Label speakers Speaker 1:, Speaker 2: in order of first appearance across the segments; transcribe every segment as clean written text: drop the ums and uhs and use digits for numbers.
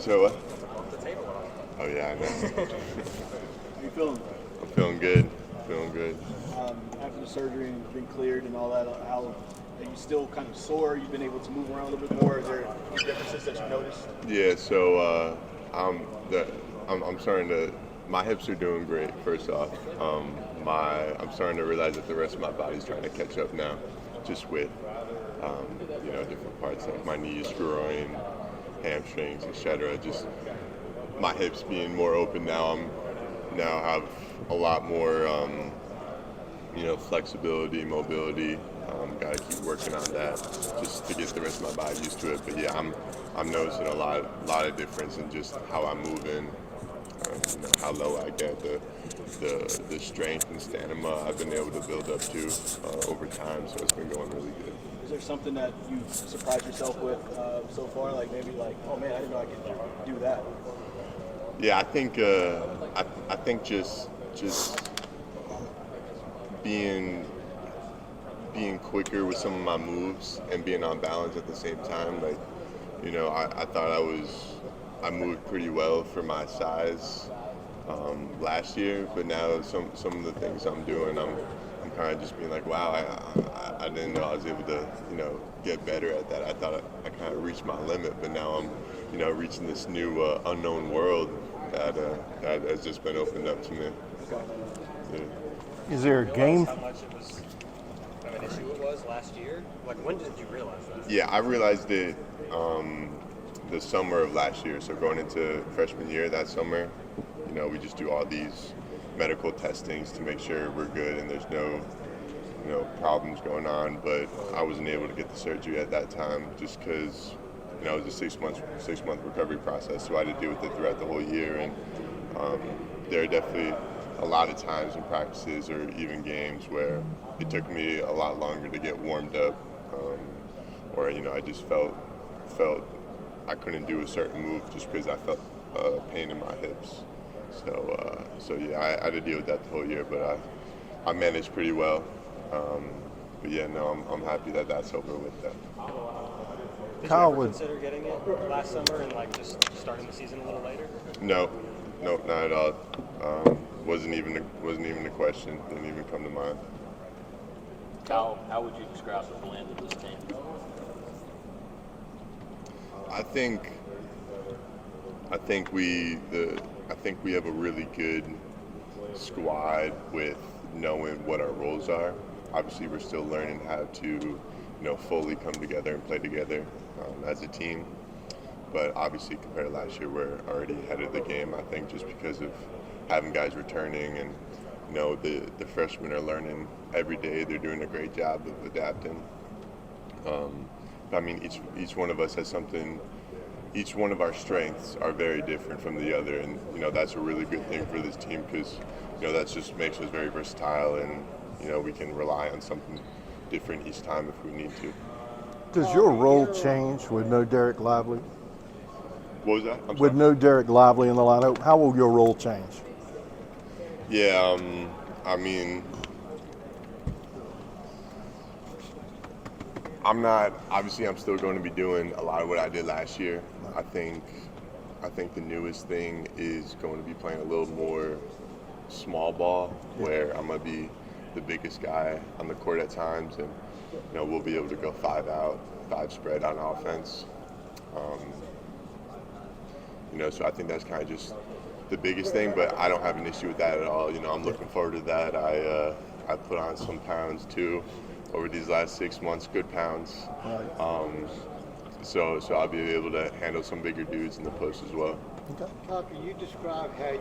Speaker 1: So what?
Speaker 2: Off the table.
Speaker 1: Oh yeah, I know.
Speaker 3: How you feeling?
Speaker 1: I'm feeling good. Feeling good.
Speaker 3: After the surgery and been cleared and all that, how are you still kind of sore? You've been able to move around a little bit more. Is there any differences that you've noticed?
Speaker 1: Yeah. So the I'm starting to. My hips are doing great. First off, I'm starting to realize that the rest of my body's trying to catch up now, just with different parts like my knees, groin, hamstrings, etc. Just my hips being more open now. I'm now have a lot more flexibility, mobility. Got to keep working on that just to get the rest of my body used to it. But yeah, I'm noticing a lot of difference in just how I'm moving, how low I get, the strength and stamina I've been able to build up to over time. So it's been going really good.
Speaker 3: Is there something that you've surprised yourself with so far? Like maybe like, oh man, I didn't know I could do that.
Speaker 1: Yeah, I think just being quicker with some of my moves and being on balance at the same time. Like, I thought I moved pretty well for my size last year, but now some of the things I'm doing, I'm kind of just being like, wow, I didn't know I was able to get better at that. I thought I kind of reached my limit, but now I'm reaching this new unknown world that has just been opened up to me. Yeah.
Speaker 4: Is there a game?
Speaker 2: How much it was of an issue it was last year? Like, when did you realize that?
Speaker 1: Yeah, I realized it the summer of last year. So going into freshman year that summer, we just do all these medical testings to make sure we're good and there's no problems going on. But I wasn't able to get the surgery at that time just because it was a 6 month recovery process. So I had to deal with it throughout the whole year. And there are definitely a lot of times in practices or even games where it took me a lot longer to get warmed up, or I just felt I couldn't do a certain move just because I felt pain in my hips. So yeah, I had to deal with that the whole year, but I managed pretty well. But yeah, no, I'm happy that that's over with that.
Speaker 2: Did
Speaker 4: Kyle
Speaker 2: you ever
Speaker 4: would-
Speaker 2: consider getting it last summer and like just starting the season a little later?
Speaker 1: No, not at all. Wasn't even a question. Didn't even come to mind.
Speaker 5: How would you describe the blend of this team?
Speaker 1: I think we have a really good squad with knowing what our roles are. Obviously, we're still learning how to, fully come together and play together as a team. But obviously, compared to last year, we're already ahead of the game. I think just because of having guys returning and the freshmen are learning every day. They're doing a great job of adapting. I mean, each one of us has something. Each one of our strengths are very different from the other, and that's a really good thing for this team because that just makes us very versatile, and we can rely on something different each time if we need to.
Speaker 4: Does your role change with no Derek Lively?
Speaker 1: What was that? I'm
Speaker 4: With
Speaker 1: sorry.
Speaker 4: no Derek Lively in the lineup, how will your role change?
Speaker 1: Yeah, I mean, I'm still going to be doing a lot of what I did last year. I think the newest thing is going to be playing a little more small ball, where I'm going to be the biggest guy on the court at times, and we'll be able to go 5 out, 5 spread on offense. So I think that's kind of just the biggest thing, but I don't have an issue with that at all. I'm looking forward to that. I put on some pounds too over these last 6 months, good pounds. So I'll be able to handle some bigger dudes in the post as well.
Speaker 6: Kyle, can you describe how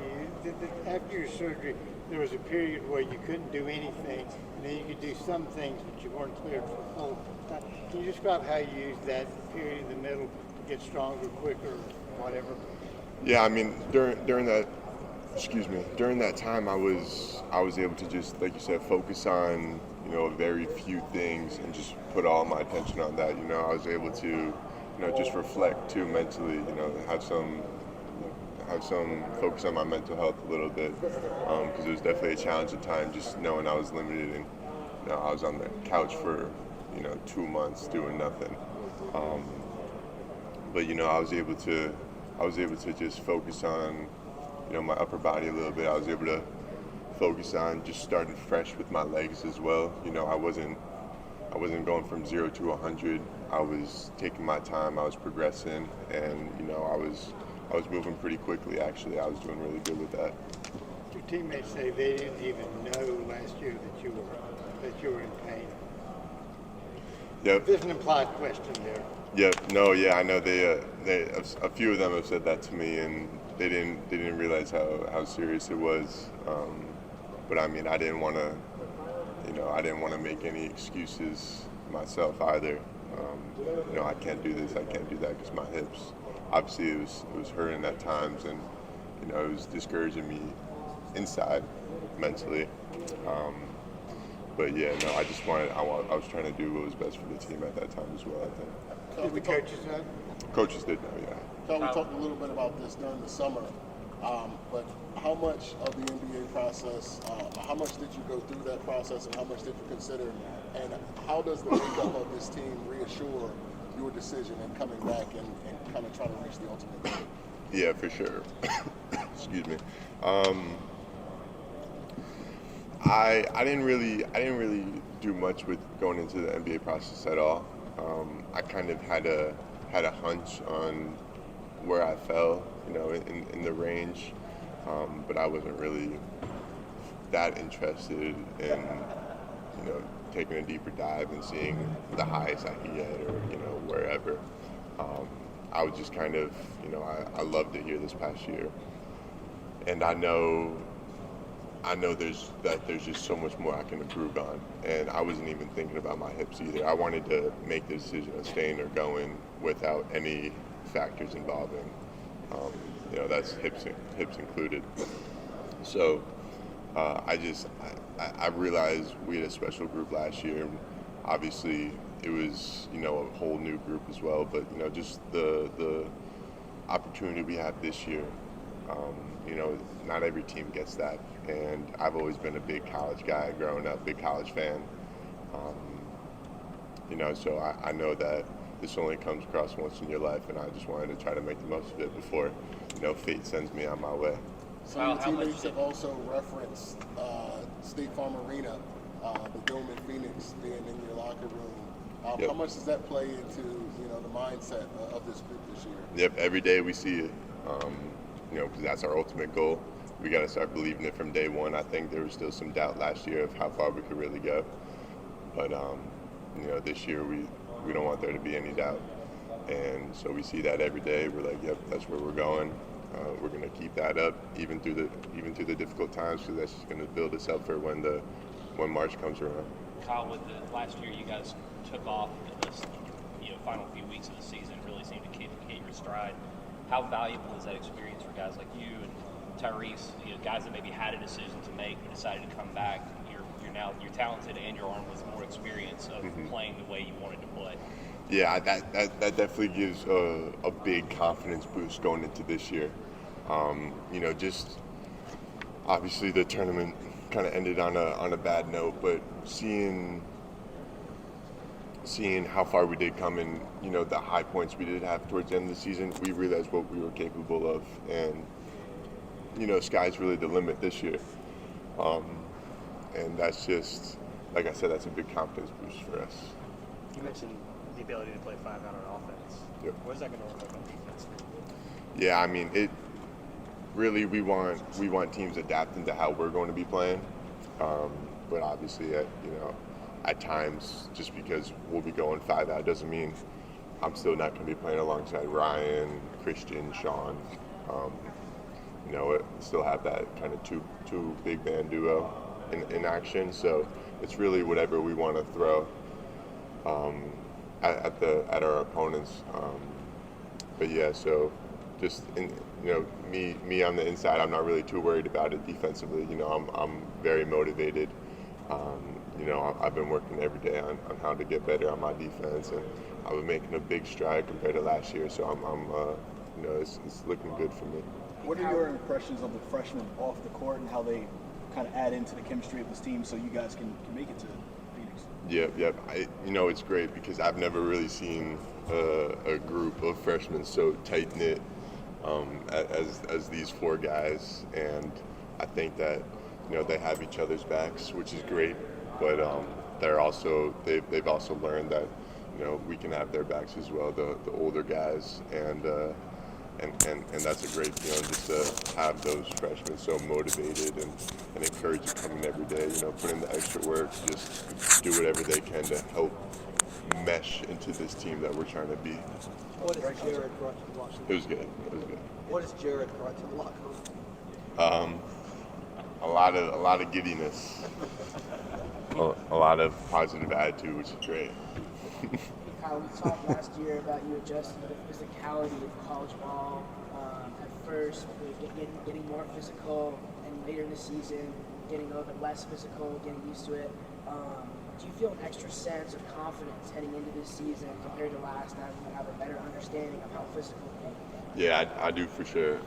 Speaker 6: after your surgery, there was a period where you couldn't do anything, and then you could do some things, but you weren't cleared for full time. Can you describe how you used that period in the middle to get stronger, quicker, whatever?
Speaker 1: Yeah, I mean, during that time, I was able to just, like you said, focus on very few things and just put all my attention on that. I was able to just reflect too mentally. Have some focus on my mental health a little bit because it was definitely a challenge at times, just knowing I was limited and I was on the couch for 2 months doing nothing. But I was able to I was able to just focus on, my upper body a little bit. I was able to focus on just starting fresh with my legs as well. I wasn't going from 0 to 100. I was taking my time. I was progressing, and I was moving pretty quickly. Actually, I was doing really good with that.
Speaker 6: Your teammates say they didn't even know last year that you were in pain.
Speaker 1: Yep.
Speaker 6: There's an implied question there.
Speaker 1: Yep. No. Yeah. I know they a few of them have said that to me, and they didn't realize how serious it was. But I mean, I didn't want to make any excuses myself either. I can't do this, I can't do that because my hips. Obviously, it was hurting at times, and it was discouraging me inside mentally. But yeah, no, I was trying to do what was best for the team at that time as well, I think.
Speaker 6: Did the coaches know?
Speaker 1: Coaches did know, yeah.
Speaker 7: So we talked a little bit about this during the summer, but how much of the NBA process, how much did you go through that process, and how much did you consider, and how does the makeup of this team reassure your decision in coming back and kind of trying to reach the ultimate goal?
Speaker 1: Yeah, for sure. Excuse me. I didn't really do much with going into the NBA process at all. I kind of had a hunch on where I fell, in the range, but I wasn't really that interested in, taking a deeper dive and seeing the highest I could get, or wherever. I was just kind of, I loved it here this past year, and I know there's just so much more I can improve on, and I wasn't even thinking about my hips either. I wanted to make the decision of staying or going without any factors involving, that's hips included. So I realized we had a special group last year. Obviously, it was a whole new group as well, but just the opportunity we have this year. Not every team gets that, and I've always been a big college guy growing up, big college fan. So I know that this only comes across once in your life, and I just wanted to try to make the most of it before, fate sends me on my way.
Speaker 7: Some of your teammates have also referenced State Farm Arena, the Dome in Phoenix being in your locker room.
Speaker 1: Yep.
Speaker 7: How much does that play into the mindset of this group this year?
Speaker 1: Yep, every day we see it, because that's our ultimate goal. We got to start believing it from day one. I think there was still some doubt last year of how far we could really go, but this year we don't want there to be any doubt, and so we see that every day. We're like, yep, that's where we're going. We're going to keep that up even through the difficult times, because that's just going to build us up for when March comes around.
Speaker 5: Kyle, with the last year you guys took off in this final few weeks of the season, really seemed to hit your stride. How valuable is that experience for guys like you and Tyrese, guys that maybe had a decision to make but decided to come back? You're talented, and your arm with more experience of playing the way you wanted to play.
Speaker 1: Yeah, that definitely gives a big confidence boost going into this year. Just obviously the tournament kind of ended on a bad note, but seeing how far we did come and the high points we did have towards the end of the season, we realized what we were capable of, and sky's really the limit this year. And that's just, like I said, that's a big confidence boost for us.
Speaker 2: You mentioned the ability to play 5 out on offense.
Speaker 1: Yep.
Speaker 2: Where's that going to look like on defense?
Speaker 1: Yeah, I mean, it really, we want teams adapting to how we're going to be playing. But obviously, at times, just because we'll be going 5 out doesn't mean I'm still not going to be playing alongside Ryan, Christian, Sean. Still have that kind of two big man duo in action. So it's really whatever we want to throw at our opponents. But yeah, so just me on the inside, I'm not really too worried about it defensively. I'm very motivated. I've been working every day on how to get better on my defense, and I've been making a big stride compared to last year. So it's looking good for me.
Speaker 3: What are your impressions of the freshmen off the court and how they kind of add into the chemistry of this team so you guys can make it to Phoenix?
Speaker 1: Yep. It's great because I've never really seen a group of freshmen so tight-knit as these four guys, and I think that they have each other's backs, which is great. But they've also learned that we can have their backs as well, the older guys, and that's a great feeling just to have those freshmen so motivated and encouraged to come in every day. Put in the extra work, just do whatever they can to help mesh into this team that we're trying to be.
Speaker 3: What has Jared brought to the locker room?
Speaker 1: It was good. It was good.
Speaker 3: What has Jared brought to the locker room?
Speaker 1: A lot of giddiness, a lot of positive attitude, which is great.
Speaker 8: Kyle, we talked last year about you adjusting to the physicality of college ball. At first, getting more physical, and later in the season, getting a little bit less physical, getting used to it. Do you feel an extra sense of confidence heading into this season compared to last time? You have a better understanding of how physical it is?
Speaker 1: Yeah, I do for sure.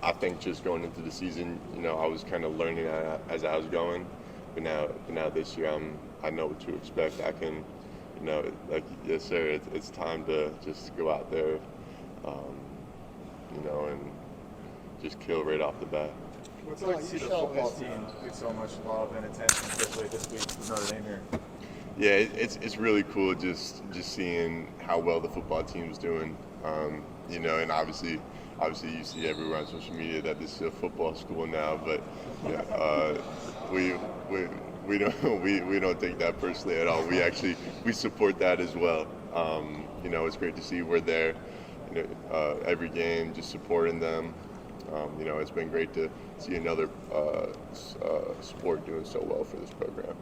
Speaker 1: I think just going into the season, I was kind of learning as I was going, but now this year I know what to expect. I can, like yes sir, it's time to just go out there, and just kill right off the bat.
Speaker 9: What's it like to see the football team get so much love and attention, especially this week with Notre Dame here?
Speaker 1: Yeah, it's really cool just seeing how well the football team's doing. And obviously you see everywhere on social media that this is a football school now, but we don't take that personally at all. We support that as well. It's great to see we're there, every game, just supporting them. It's been great to see another sport doing so well for this program.